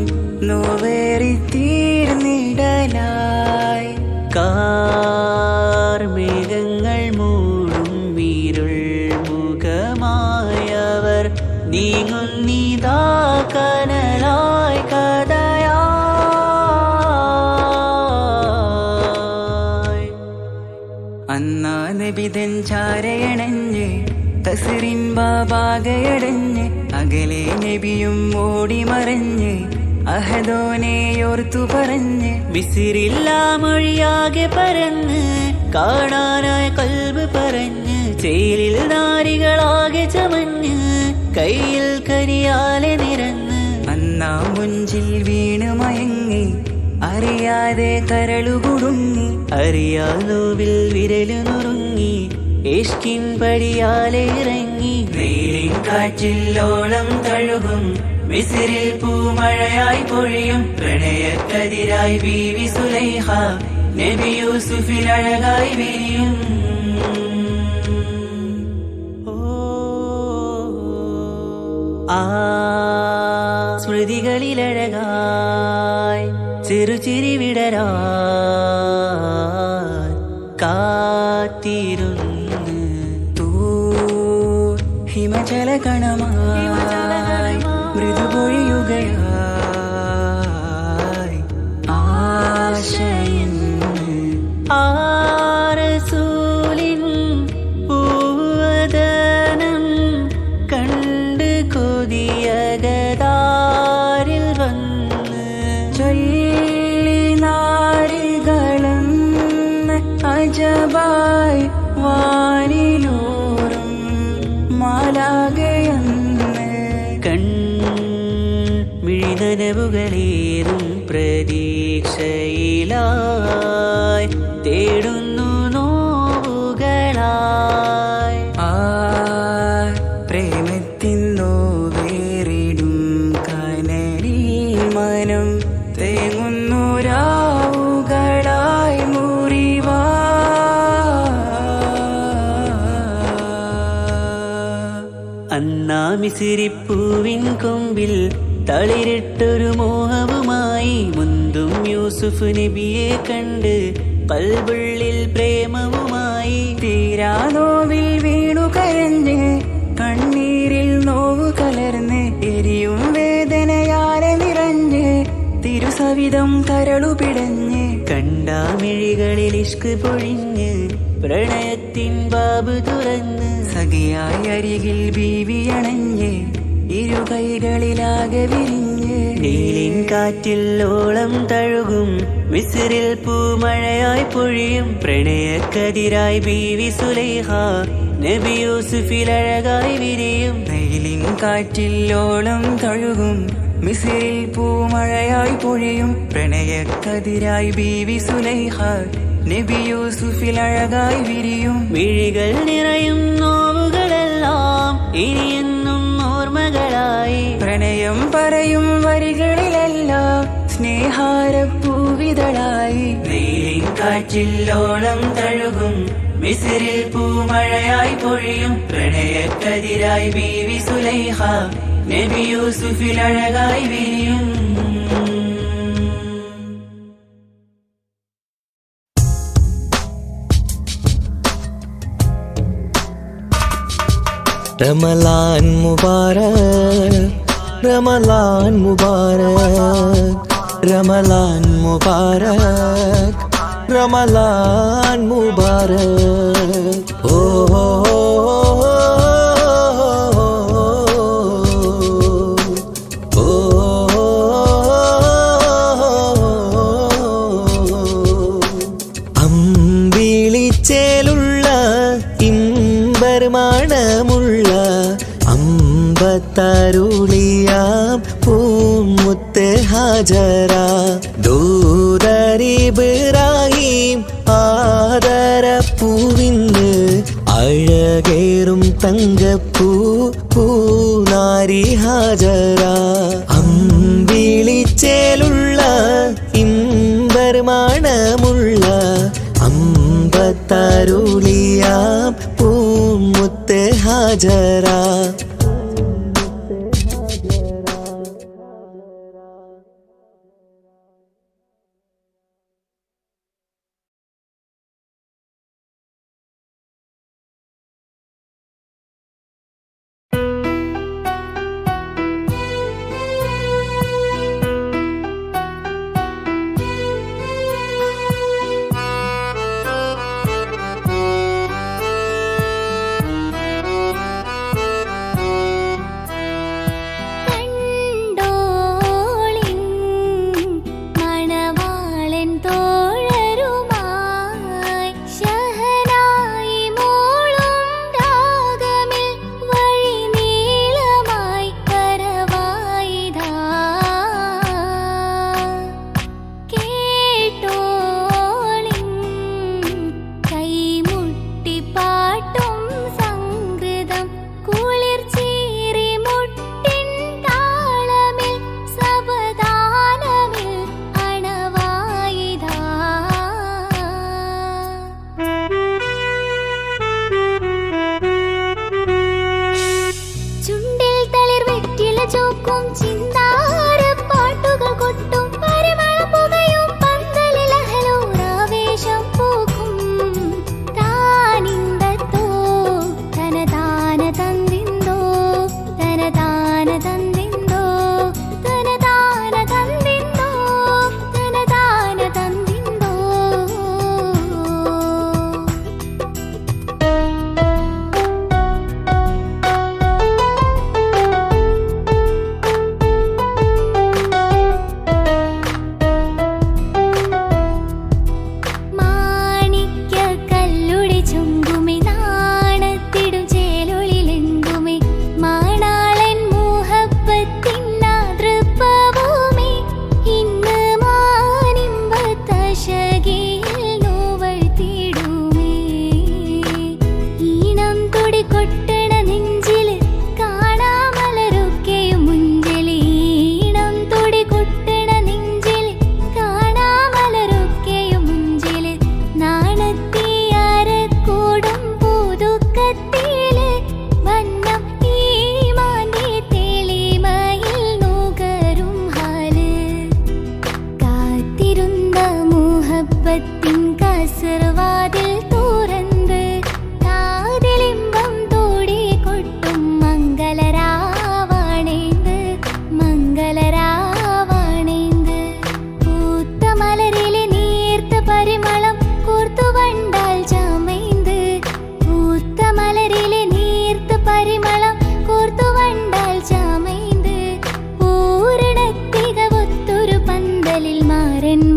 നോവേറി തീർന്നിടലായി കാർമേഘങ്ങൾ മൂടും വീരുൾ മുഖമായവർ നീങ്ങുന്നിതാ കനലായി കഥയായി അന്നാ നബിതൻ ചാരയണഞ്ഞ് തസറിൻ ബാബാകയടഞ്ഞ് അകലെ നബിയും ഓടിമറഞ്ഞ് അഹദോനെയോർത്തു പറഞ്ഞ് മിസിറില്ലാ മൊഴിയാകെ പരന്ന് കാണാനായി കൽബ് പറഞ്ഞ് ചേലിൽ നാരികളാകെ ചമഞ്ഞ് കയ്യിൽ കരിയാലെ നിറന്ന് അന്നാ മുഞ്ചിൽ വീണ് മയങ്ങി അറിയാതെ കരളുകുടുങ്ങി അറിയാലോവിൽ വിരലു നുറുങ്ങി ഇഷ്കിൻ പടിയാലെ ഇറങ്ങി നീലിൻ കാറ്റിൽ ഓളം തഴുകും മിസ്രിൽ പൂമഴയായി പൊഴിയും പ്രണയക്കതിരായി ബീവി സുലൈഹ നബി യൂസുഫിൽ അഴകായി വിരിയും ആ സ്മൃതികളിലഴകായി ചെറുചിരി വിടരാൻ കാത്തിരുന്ന് ഹിമജല കണമായി മൃദുപൊഴിയുകയായി ആശയിൻ ആരസൂലിൻ പൂവദനം കണ്ട് കൊതിയകതാരിൽ വന്ന് ചൊല്ലി നാരികളെന്ന് അജബായി വാനിലൂറും മാലാകയെന്ന് കൺമിഴിനനവുകളേറും പ്രതീക്ഷയിലായി തേടുന്നു നോവുകളായി ആ പ്രേമത്തിൻ നോവേറിടും കനലിൽ മനം തേങ്ങുന്നു രാവുകളായി മുറിവാ അന്നാ മിസിരിപ്പൂവിൻ കൊമ്പിൽ തളിരിട്ടൊരു മോഹവുമായി മുന്തും യൂസുഫ് നബിയെ കണ്ട് കൽബുള്ളിൽ പ്രേമവുമായി തീരാനോവിൽ വീണു കരഞ്ഞ് കണ്ണീരിൽ നോവു കലർന്ന് എരിയും വേദനയാലെ നിറഞ്ഞ് തിരുസവിധം കരളു പിടഞ്ഞ് കണ്ടാമിഴികളിൽ ഇഷ്ക് പൊഴിഞ്ഞ് പ്രണയത്തിൻ ബാബ് തുറന്ന് സഖിയായി അരികിൽ ബീവിയണഞ്ഞ് ഇരുകൈകളിലാകെ വിരിഞ്ഞ് നീലിൻ കാറ്റിൽ ഓളം തഴുകും മിസ്രിൽ പൂമഴയായി പൊഴിയും പ്രണയക്കതിരായി ബീവി സുലൈഹ നബി യൂസുഫിൽ അഴകായി വിരിയും വെയിലിൻ കാറ്റില്ലോളം തഴുകും മിസ്രിൽ പൂമഴയായി പൊഴിയും പ്രണയക്കതിരായി ബീവി സുലൈഹ നബി യൂസുഫിൽ അഴകായി വിരിയും മിഴികൾ നിറയും നോവുകളെല്ലാം ഇനിയെന്നും ഓർമ്മകളായി പ്രണയം പറയും വരികളിലെല്ലാം സ്നേഹാരപ്പൂവിതളായി വെയിലിൻ കാറ്റില്ലോളം തഴുകും മിസ്രിൽ പൂമഴയായി പൊഴിയും പ്രണയക്കതിരായി ബീവി സുലൈഹ നബി യൂസുഫിൽ അഴകായി വിരിയും റമളാൻ മുബാരക് റമളാൻ മുബാരക് റമളാൻ മുബാരക് റമളാൻ മുബാരക് ഓ അമ്പിളിച്ചേലുള്ള ഇമ്പർമാണമുള്ള അമ്പത്തരുളിയാം പൂമുത്ത് ഹാജറ ദൂതരിബ്രാഹിം ആദരപ്പൂവിന്ന് അഴകേറും തങ്കപ്പൂ പൂനാരി ഹാജറ അമ്പിളിച്ചേലുള്ള ഇമ്പർമാണമുള്ള അമ്പത്തരുളിയാം പൂമുത്ത് ഹാജറ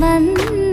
വന്ന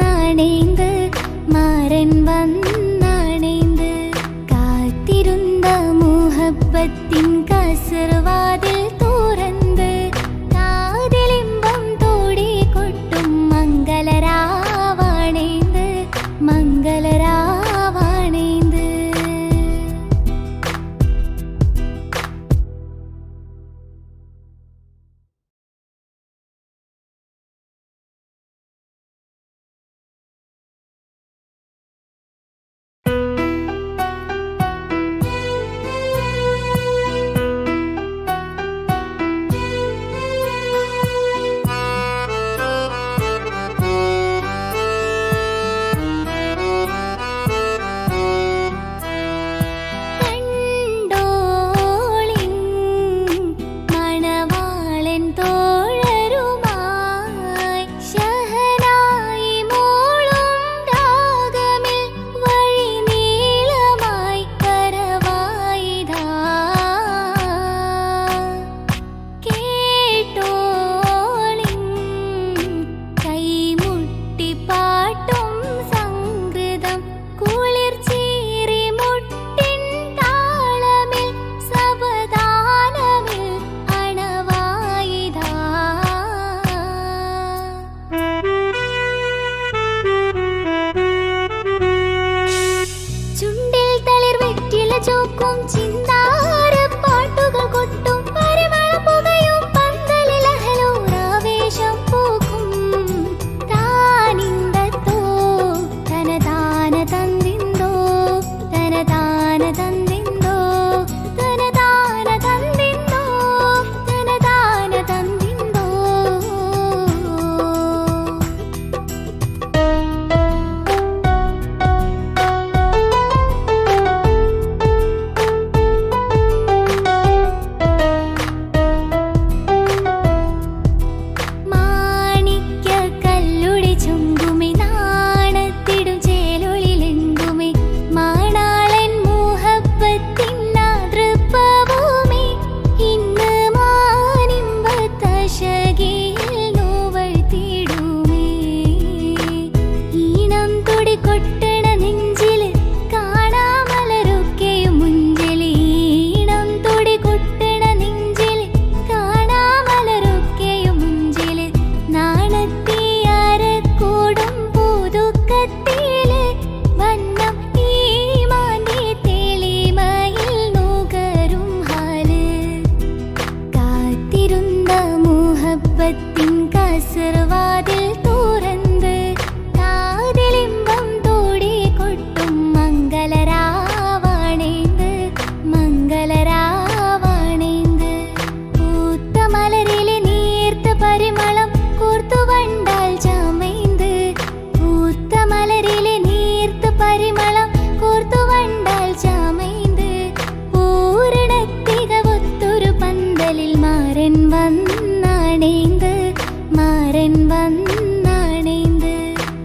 അവൻ വന്നണൈந்து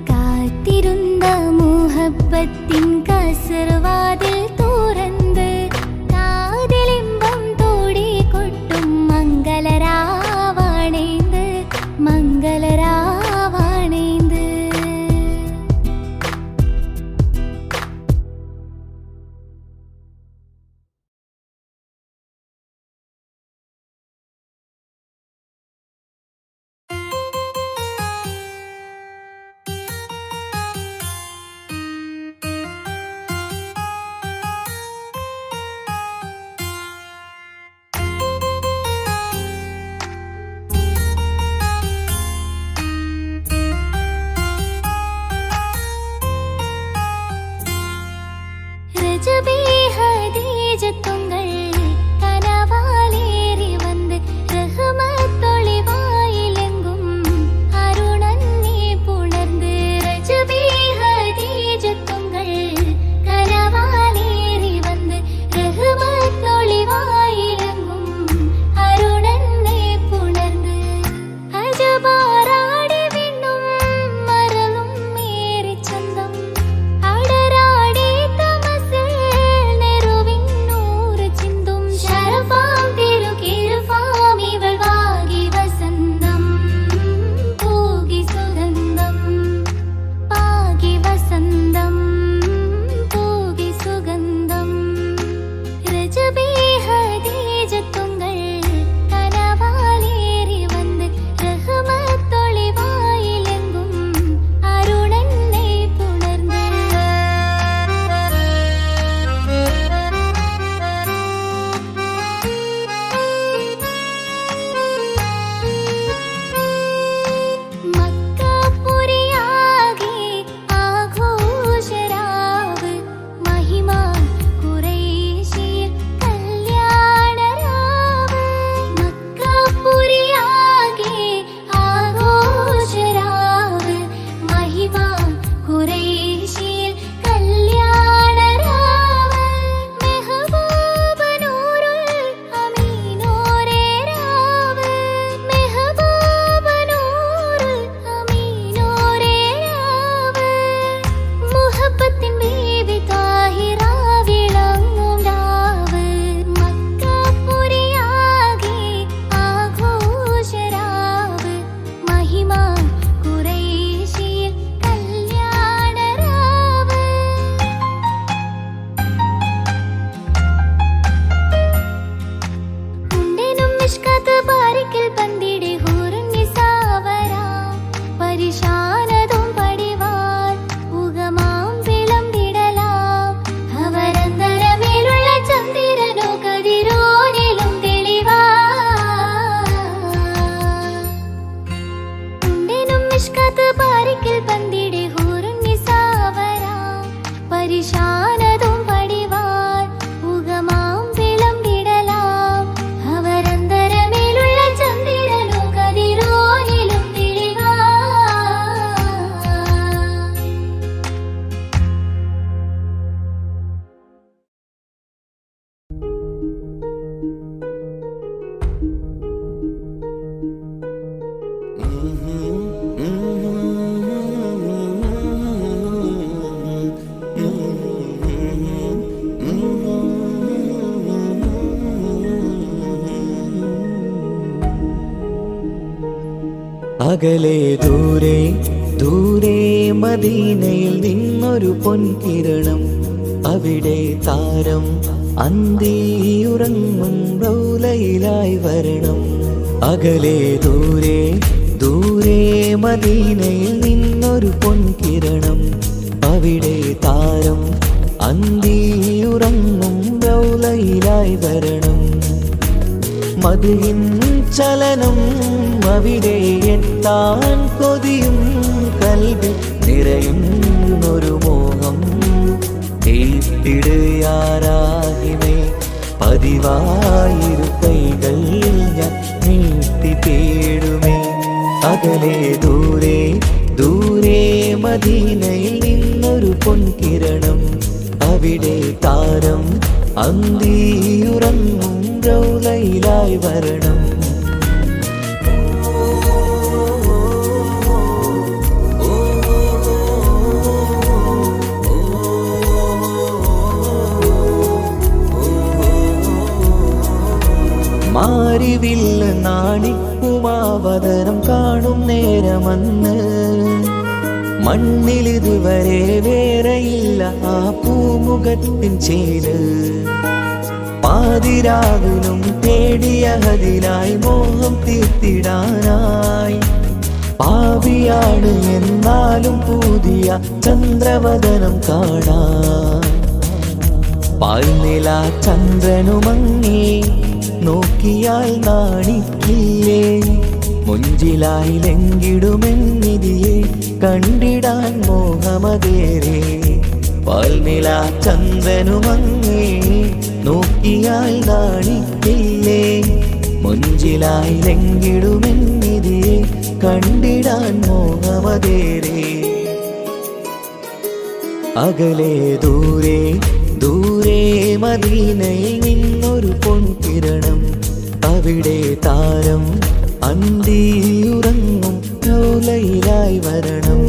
കാത്തിരുന്ന മുഹബത്തിൻ കസർവാതിൽ തുറന്ന് കാതിലിമ്പം തോടി കൊട്ടും മംഗളരാവാണൈந்து മംഗളരാവാണൈந்து. രജബി ഹദീജത്തുങ്ങൾ കനവാലേറി വന്ന് റഹ്മത്തൊളിവായിലെങ്കും അരുണന്നേ പുണർന്ന്. രജബി ഹദീജത്തുങ്ങൾ കനവാലേറി വന്ന് റഹ്മത്തൊളിവായിലെങ്കും അരുണന്നേ പുണർന്ന്. അജബാറാടി വിണ്ണും മറലും മേറി ചന്തം അടരാടി അകലെ ദൂരെ ദൂരെ മദീനയിൽ നിന്നൊരു പൊൻകിരണം, അവിടെ താരം അന്തിയുറങ്ങും റൗലയിലായി വരണം. അകലെ ദൂരെ ദൂരെ മദീനയിൽ നിന്നൊരു പൊൻകിരണം, അവിടെ താരം അന്തിയുറങ്ങും റൗലയിലായി വരണം. മദിഹിൻ ചലനം അവിടെ എത്താൻ കൊതിയും കൽബിൽ നിറയുന്നൊരു മോഹം. ഏത്തിടുയാരാഹിമേ പതിവായിരു കൈകൾ ഞാൻ നീട്ടി തേടുമേ. അകലെ ദൂരെ ദൂരെ മദീനയിൽ നിന്നൊരു പൊൻകിരണം, അവിടെ താരം അന്തിയുറങ്ങും റൗലയിലായി വരണം. നേരമന്ന് മണ്ണിലിതുവരെ വേറെയില്ല ആ പൂമുഖത്തിൻ ചേര് പാതിരാവിലും തേടിയ ഹദിലായി മോഹം തീർത്തിടാനായി പാപിയാണ് എന്നാലും പുതിയ ചന്ദ്രവദനം കാണാൻ പാൽനില ചന്ദ്രനുമങ്ങി നോക്കിയാൽ നാണിക്കില്ലേ മുഞ്ചിലായി ലംഘിടുമെന്നിതിയെ കണ്ടിടാൻ മോഹമതേറെ പാൽനില ചന്ദ്രനുമങ്ങി നോക്കിയാൽ നാണിക്കില്ലേ മുഞ്ചിലായി ലംഘിടുമെന്നിതിയെ കണ്ടിടാൻ മോഹമതേറെ അകലെ ദൂരെ ദൂരെ മദീനയിൽ നിന്നൊരു പൊൻകിരണം അവിടെ താരം അന്തിയുറങ്ങും റൗലയിലായി വരണം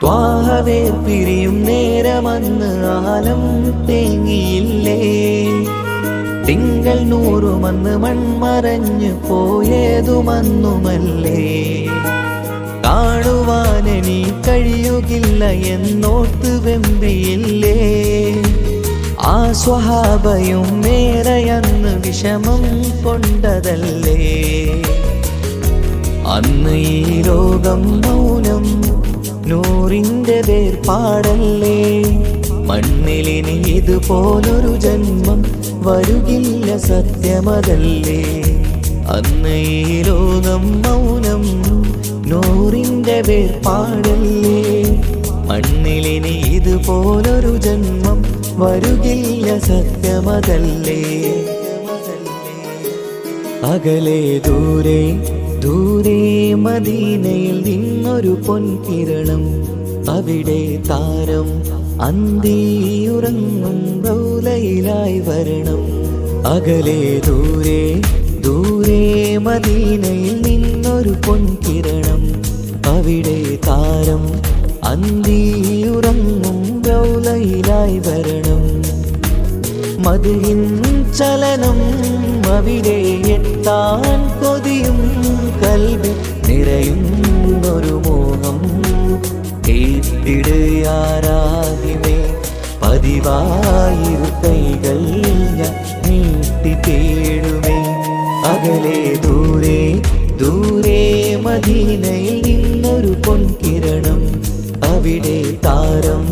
ത്വാഹവേ പിരിയും നേരമന്ന് ആലം തേങ്ങിയില്ലേ തിങ്കൾ നൂറുമന്ന് മൺമറഞ്ഞു പോയതുമന്നുമല്ലേ കാണുവാനെനി കഴിയുകില്ല എന്നോർത്ത് വെമ്പിയില്ലേ ആ സ്വഹാബയും മേറയന്ന് വിഷമം കൊണ്ടതല്ലേ അന്ന് ഈ ലോകം മൗനം നൂറിൻ്റെ വേർപാടല്ലേ മണ്ണിലിനി ഇതുപോലൊരു ജന്മം വരുകില്ല സത്യമതല്ലേ അന്ന് ഈ ലോകം മൗനം നൂറിൻ്റെ വേർപാടല്ലേ മണ്ണിലിനി ഇതുപോലൊരു ജന്മം വരുകില്ല സത്യമതല്ലേ അകലെ ദൂരെ ദൂരെ മദീനയിൽ നിന്നൊരു പൊൻകിരണം അവിടെ താരം അന്തിയുറങ്ങും റൗലയിലായി വരണം അകലെ ദൂരെ ദൂരെ മദീനയിൽ നിന്നൊരു പൊൻകിരണം അവിടെ താരം അന്തിയുറങ്ങും റൗലയിലായി വരണം മദ്ഹിൻ ചലനം അവിടെ എത്താൻ കൊതിയും കൽബ് നിറയുന്നൊരു മോഹം കേട്ടിടുയാരാകിമേ പതിവായിരു കൈകൾ ഞാൻ നീട്ടി തേടുമേ അകലെ ദൂരെ ദൂരെ മദീനയിൽ നിന്നൊരു പൊൻകിരണം അവിടെ താരം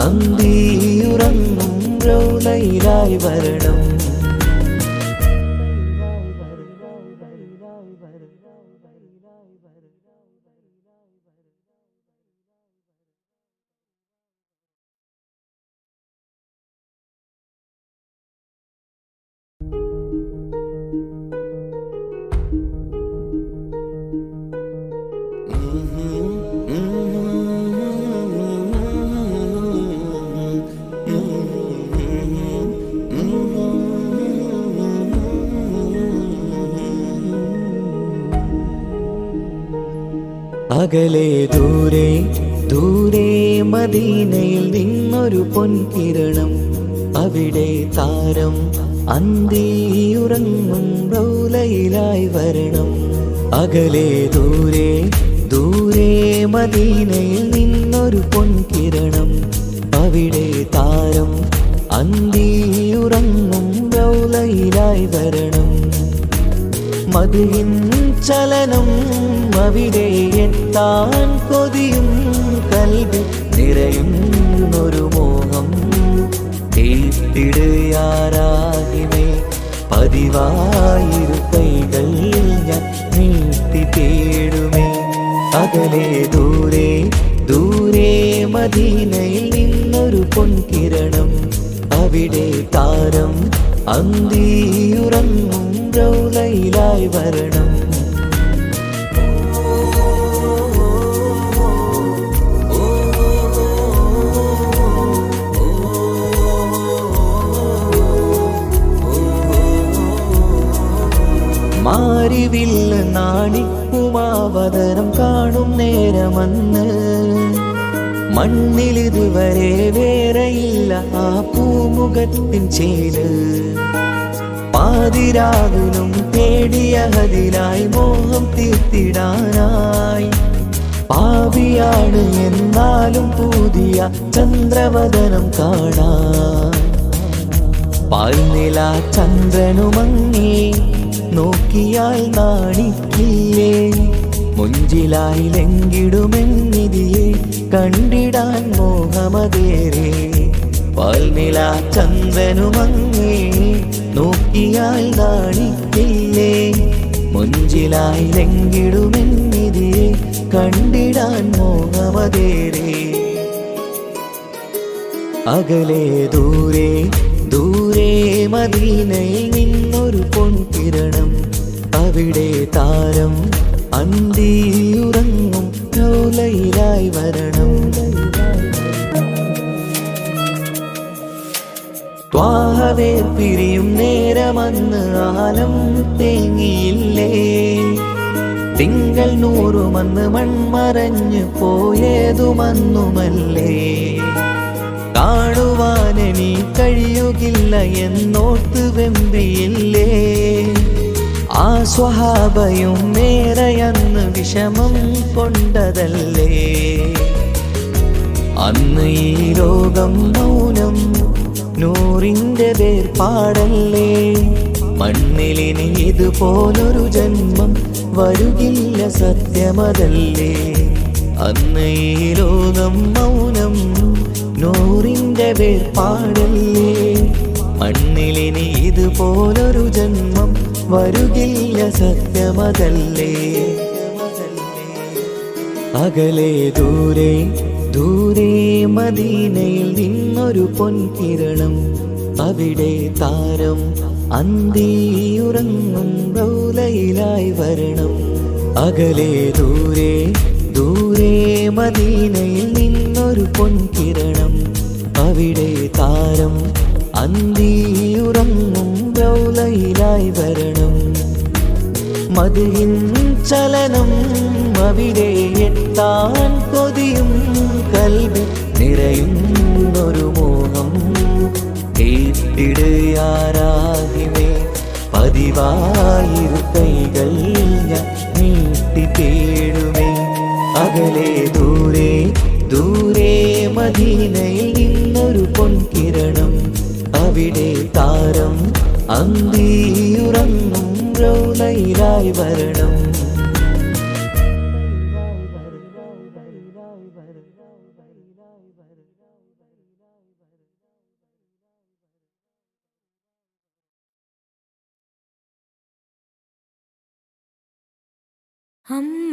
അന്തിയുറങ്ങും റൗലയിലായി വരണം അകലെ ദൂരെ ദൂരെ മദീനയിൽ നിന്നൊരു പൊൻകിരണം അവിടെ താരം അന്തിയുറങ്ങും റൗലയിലായി വരണം അകലെ ദൂരെ ദൂരെ മദീനയിൽ നിന്നൊരു പൊൻകിരണം അവിടെ താരം അന്തിയുറങ്ങും റൗലയിലായി വരണം മദ്ഹിൻ ചലനം അവിടെ എത്താൻ കൊതിയും കൽബ് നിറയുന്നൊരു മോഹം കേട്ടിടുയാരാകിമേ പതിവായിരു കൈകൾ ഞാൻ നീട്ടി തേടുമേ അകലെ ദൂരെ ദൂരെ മദീനയിൽ നിന്നൊരു പൊൻകിരണം അവിടെ താരം അന്തിയുറങ്ങും റൗലയിലായി വരണം മാരിവില്ല നാണിക്കുമാവതരം കാണും നേരമന്ന് മണ്ണിലിതുവരെ വേറെയില്ല ആ പൂമുഖത്തിൻ ചേര് പാതിരാവിലും തേടിയ ഹദിനായി മോഹം തീർത്തിടാനായി. പാപിയാണ് എന്നാലും പുതിയ ചന്ദ്രവദനം കാണാൻ. പാൽനില ചന്ദ്രനുമങ്ങി നോക്കിയാൽ നാണിക്കില്ലേ, മുഞ്ചിലായി ലംഘിടുമെന്നിതിയെ കണ്ടിടാൻ മോഹമതേറെ. പാൽനില ചന്ദ്രനുമങ്ങി നോക്കിയാൽ നാണിക്കില്ലേ, മുഞ്ചിലായി ലംഘിടുമെന്നിതിയെ കണ്ടിടാൻ മോഹമതേറെ. അകലെ ദൂരെ ദൂരെ മദീനയിൽ നിന്നൊരു പൊൻകിരണം, അവിടെ താരം അന്തിയുറങ്ങും റൗലയിലായി വരണം. ത്വാഹവേ പിരിയും നേരമന്ന് ആലം തേങ്ങിയില്ലേ, തിങ്കൾ നൂറുമന്ന് മൺമറഞ്ഞു പോയതുമന്നുമല്ലേ. കാണുവാനെനി കഴിയുകില്ല എന്നോർത്ത് വെമ്പിയില്ലേ, ആ സ്വഹാബയും മേറയന്ന് വിഷമം കൊണ്ടതല്ലേ. അന്ന് ഈ ലോകം മൗനം നൂറിൻ്റെ വേർപാടല്ലേ, മണ്ണിലിനി ഇതുപോലൊരു ജന്മം വരുകില്ല സത്യമതല്ലേ. അന്ന് ഈ ലോകം മൗനം നൂറിൻ്റെ വേർപാടല്ലേ, മണ്ണിലിനി ഇതുപോലൊരു ജന്മം വരുകില്ല സത്യമതല്ലേ. അകലെ ദൂരെ ദൂരെ മദീനയിൽ നിന്നൊരു പൊൻകിരണം, അവിടെ താരം അന്തിയുറങ്ങും റൗലയിലായി വരണം. അകലെ ദൂരെ ദൂരെ മദീനയിൽ നിന്നൊരു പൊൻകിരണം, അവിടെ താരം അന്തിയുറങ്ങും റൗലയിലായി വരണം. മദിഹിൻ ചലനം അവിടെ എത്താൻ കൊതിയും കൽബിൽ നിറയുന്നൊരു മോഹം. കേട്ടിടയാരാഹിമേ പതിവായിരു കൈകൾ ഞാൻ നീട്ടി തേടുമേ. അകലെ ദൂരെ ദൂരെ മദീനയിൽ നിന്നൊരു പൊൻകിരണം, അവിടെ താരം അന്തിയുറങ്ങും റൗലയിലായി വരണം. അമ്മ